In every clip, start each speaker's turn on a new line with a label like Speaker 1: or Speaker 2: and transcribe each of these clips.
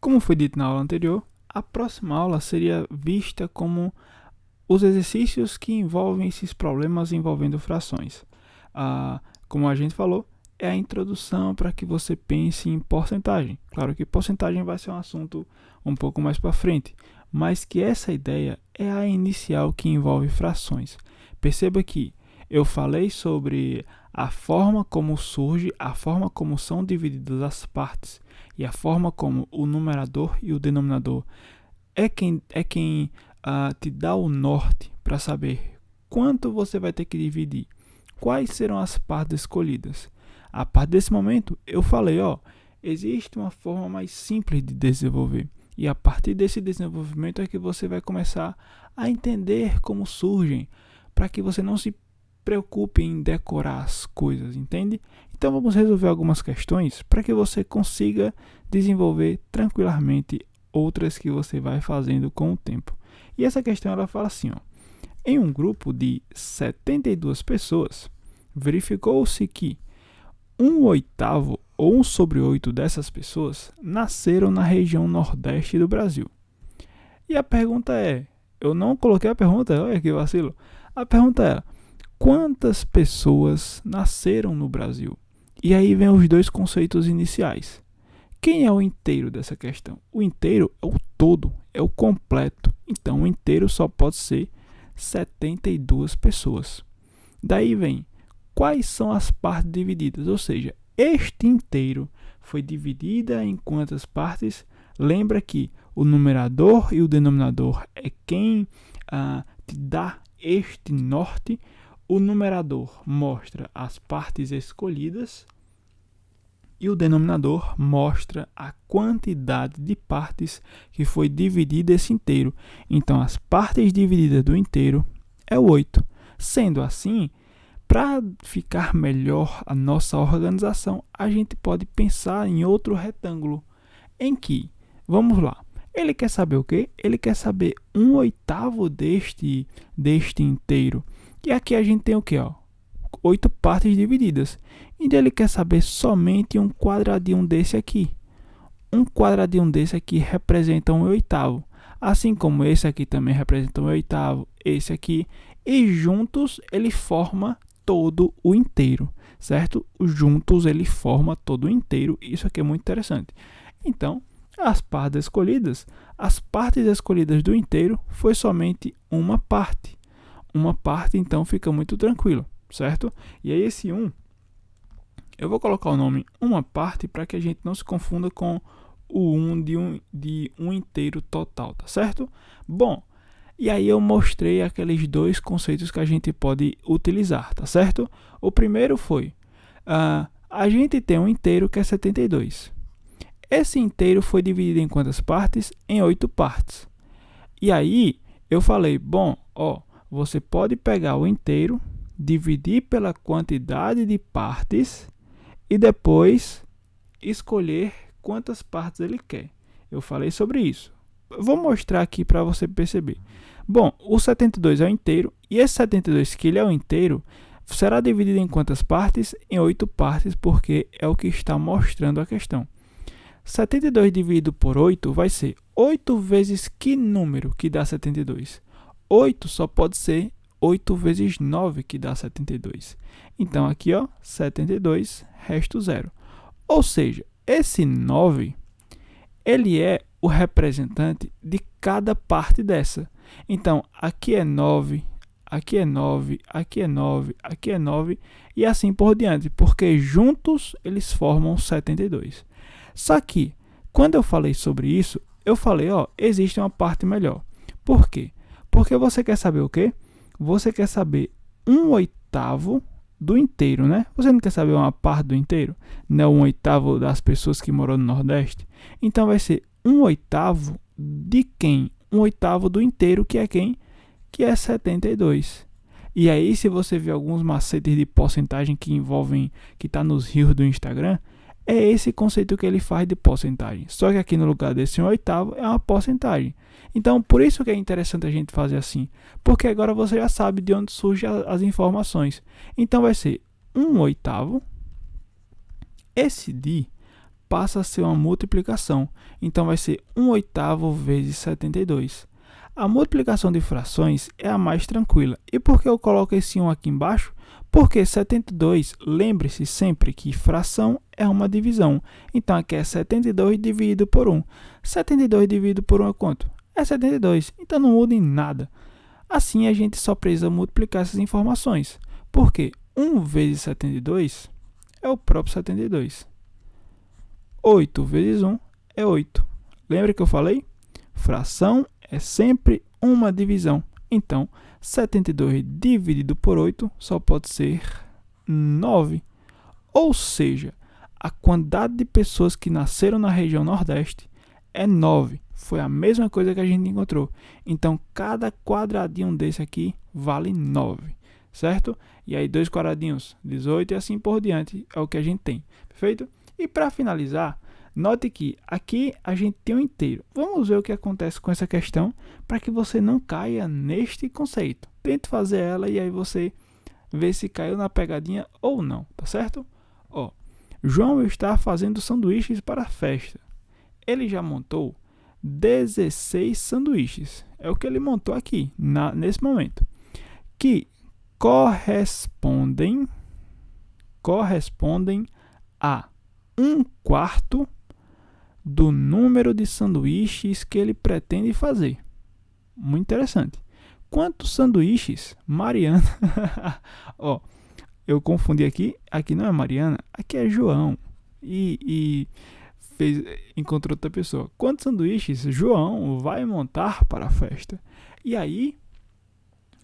Speaker 1: Como foi dito na aula anterior, a próxima aula seria vista como os exercícios que envolvem esses problemas envolvendo frações. Como a gente falou, é a introdução para que você pense em porcentagem. Claro que porcentagem vai ser um assunto um pouco mais para frente, mas que essa ideia é a inicial que envolve frações. Perceba que eu falei sobre a forma como surge, a forma como são divididas as partes e a forma como o numerador e o denominador é quem te dá o norte para saber quanto você vai ter que dividir, quais serão as partes escolhidas. A partir desse momento, eu falei, existe uma forma mais simples de desenvolver. E a partir desse desenvolvimento é que você vai começar a entender como surgem, para que você não se preocupe em decorar as coisas, entende? Então vamos resolver algumas questões para que você consiga desenvolver tranquilamente outras que você vai fazendo com o tempo. E essa questão ela fala assim, em um grupo de 72 pessoas, verificou-se que 1/8 ou 1/8 dessas pessoas nasceram na região nordeste do Brasil. E a pergunta é, eu não coloquei a pergunta, olha que vacilo. A pergunta é, quantas pessoas nasceram no Brasil? E aí vem os dois conceitos iniciais. Quem é o inteiro dessa questão? O inteiro é o todo, é o completo. Então, o inteiro só pode ser 72 pessoas. Daí vem, quais são as partes divididas? Ou seja, este inteiro foi dividido em quantas partes? Lembra que o numerador e o denominador é quem te dá este norte. O numerador mostra as partes escolhidas e o denominador mostra a quantidade de partes que foi dividida esse inteiro. Então, as partes divididas do inteiro é 8. Sendo assim, para ficar melhor a nossa organização, a gente pode pensar em outro retângulo, em que, vamos lá, ele quer saber o quê? Ele quer saber 1/8 deste inteiro. E aqui a gente tem o quê? 8 partes divididas. Então ele quer saber somente um quadradinho desse aqui. Um quadradinho desse aqui representa 1/8. Assim como esse aqui também representa 1/8, esse aqui. E juntos ele forma todo o inteiro, certo? Juntos ele forma todo o inteiro. Isso aqui é muito interessante. Então, as partes escolhidas do inteiro foi somente uma parte. Uma parte, então, fica muito tranquilo, certo? E aí esse 1, eu vou colocar o nome uma parte para que a gente não se confunda com o 1 de um inteiro total, tá certo? Bom, e aí eu mostrei aqueles dois conceitos que a gente pode utilizar, tá certo? O primeiro foi, a gente tem um inteiro que é 72. Esse inteiro foi dividido em quantas partes? Em 8 partes. E aí eu falei, você pode pegar o inteiro, dividir pela quantidade de partes e depois escolher quantas partes ele quer. Eu falei sobre isso. Eu vou mostrar aqui para você perceber. Bom, o 72 é o inteiro e esse 72 que ele é o inteiro será dividido em quantas partes? Em 8 partes, porque é o que está mostrando a questão. 72 dividido por 8 vai ser 8 vezes que número que dá 72? 8 só pode ser 8 vezes 9 que dá 72. Então aqui, 72, resto 0. Ou seja, esse 9, ele é o representante de cada parte dessa. Então, aqui é 9, aqui é 9, aqui é 9, aqui é 9 e assim por diante, porque juntos eles formam 72. Só que, quando eu falei sobre isso, eu falei, existe uma parte melhor. Por quê? Porque você quer saber o quê? Você quer saber 1/8 do inteiro, né? Você não quer saber uma parte do inteiro? Não 1/8 das pessoas que moram no Nordeste? Então vai ser 1/8 de quem? 1/8 do inteiro, que é quem? Que é 72. E aí, se você ver alguns macetes de porcentagem que envolvem, que está nos rios do Instagram, é esse conceito que ele faz de porcentagem. Só que aqui no lugar desse 1/8 é uma porcentagem. Então, por isso que é interessante a gente fazer assim. Porque agora você já sabe de onde surgem as informações. Então, vai ser 1/8. Esse de passa a ser uma multiplicação. Então, vai ser 1/8 vezes 72. A multiplicação de frações é a mais tranquila. E por que eu coloco esse 1 aqui embaixo? Porque 72, lembre-se sempre que fração é uma divisão. Então, aqui é 72 dividido por 1. 72 dividido por 1 é quanto? É 72. Então, não muda em nada. Assim, a gente só precisa multiplicar essas informações. Porque 1 vezes 72 é o próprio 72. 8 vezes 1 é 8. Lembra que eu falei? Fração é sempre uma divisão. Então, 72 dividido por 8 só pode ser 9. Ou seja, a quantidade de pessoas que nasceram na região Nordeste é 9. Foi a mesma coisa que a gente encontrou. Então, cada quadradinho desse aqui vale 9, certo? E aí, 2 quadradinhos, 18 e assim por diante é o que a gente tem, perfeito? E para finalizar, note que aqui a gente tem um inteiro. Vamos ver o que acontece com essa questão para que você não caia neste conceito. Tente fazer ela e aí você vê se caiu na pegadinha ou não, tá certo? Ó, João está fazendo sanduíches para a festa. Ele já montou 16 sanduíches. É o que ele montou aqui, nesse momento. Que correspondem a 1/4 do número de sanduíches que ele pretende fazer. Muito interessante. Quantos sanduíches Mariana... Ó, eu confundi aqui. Aqui não é Mariana, aqui é João. E encontrou outra pessoa. Quantos sanduíches João vai montar para a festa? E aí,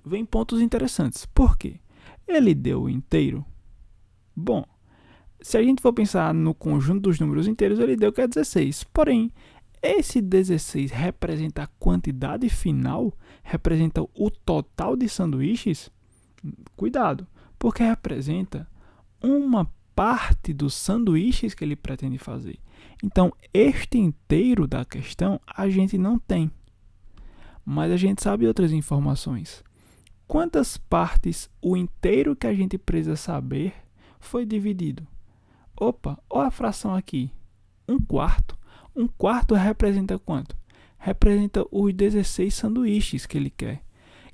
Speaker 1: vem pontos interessantes. Por quê? Ele deu o inteiro. Bom, se a gente for pensar no conjunto dos números inteiros, ele deu que é 16. Porém, esse 16 representa a quantidade final? Representa o total de sanduíches? Cuidado, porque representa uma parte dos sanduíches que ele pretende fazer. Então, este inteiro da questão a gente não tem. Mas a gente sabe outras informações. Quantas partes o inteiro que a gente precisa saber foi dividido? Opa, olha a fração aqui. 1/4. 1/4 representa quanto? Representa os 16 sanduíches que ele quer.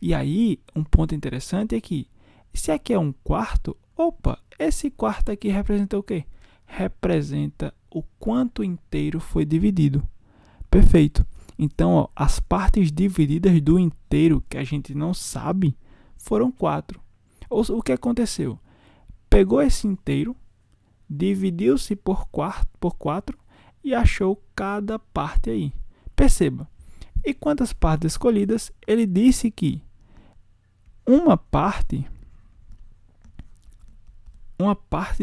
Speaker 1: E aí, um ponto interessante é que, se aqui é 1/4, opa, esse quarto aqui representa o quê? Representa o quanto inteiro foi dividido. Perfeito. Então, ó, as partes divididas do inteiro que a gente não sabe foram 4. O que aconteceu? Pegou esse inteiro, dividiu-se por 4 e achou cada parte aí. Perceba. E quantas partes escolhidas? Ele disse que uma parte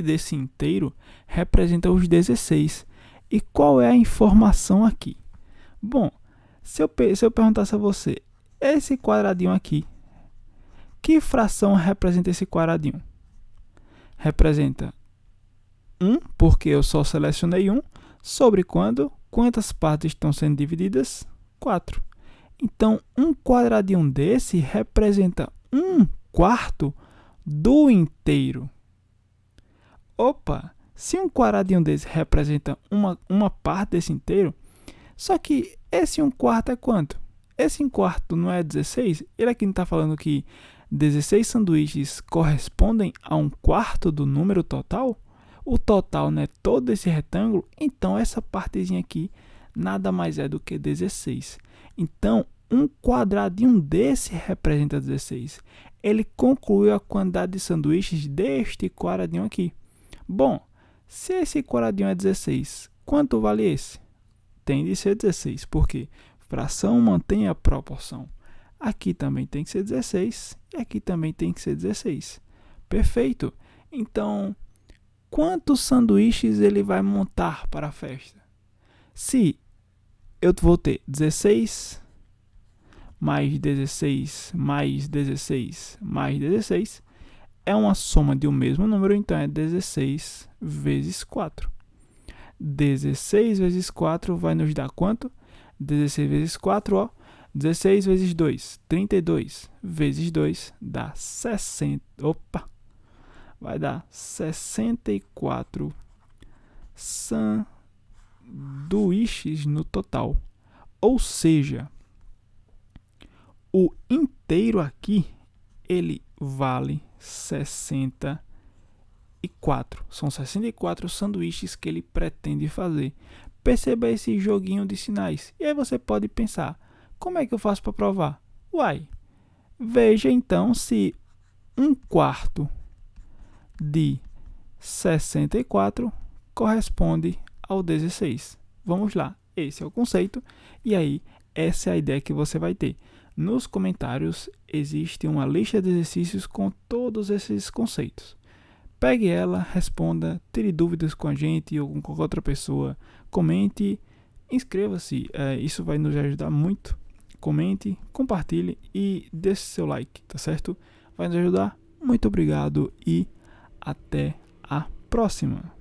Speaker 1: desse inteiro representa os 16. E qual é a informação aqui? Bom, se eu perguntasse a você, esse quadradinho aqui, que fração representa esse quadradinho? Representa 1, porque eu só selecionei 1, sobre quantas partes estão sendo divididas? 4. Então, um quadradinho desse representa 1/4 do inteiro. Opa, se um quadradinho desse representa uma parte desse inteiro, só que esse 1/4 é quanto? Esse 1/4 não é 16? Ele aqui não está falando que 16 sanduíches correspondem a 1/4 do número total? O total não é todo esse retângulo? Então, essa partezinha aqui nada mais é do que 16. Então, um quadradinho desse representa 16. Ele concluiu a quantidade de sanduíches deste quadradinho aqui. Bom, se esse quadradinho é 16, quanto vale esse? Tem de ser 16, porque fração mantém a proporção. Aqui também tem que ser 16 e aqui também tem que ser 16. Perfeito. Então, quantos sanduíches ele vai montar para a festa? Se eu vou ter 16 mais 16 mais 16 mais 16, é uma soma de um mesmo número, então é 16 vezes 4. 16 vezes 4 vai nos dar quanto? 16 vezes 4, ó. 16 vezes 2, 32 vezes 2 dá 60. Opa! Vai dar 64 sanduíches. do x no total. Ou seja, o inteiro aqui, ele vale 64. São 64 sanduíches que ele pretende fazer. Perceba esse joguinho de sinais. E aí você pode pensar, como é que eu faço para provar? Uai, veja então se 1/4 de 64 corresponde ao 16. Vamos lá, esse é o conceito. E aí, essa é a ideia que você vai ter. Nos comentários existe uma lista de exercícios com todos esses conceitos. Pegue ela, responda, tire dúvidas com a gente ou com qualquer outra pessoa. Comente, inscreva-se, isso vai nos ajudar muito. Comente, compartilhe e deixe seu like, tá certo? Vai nos ajudar. Muito obrigado e até a próxima!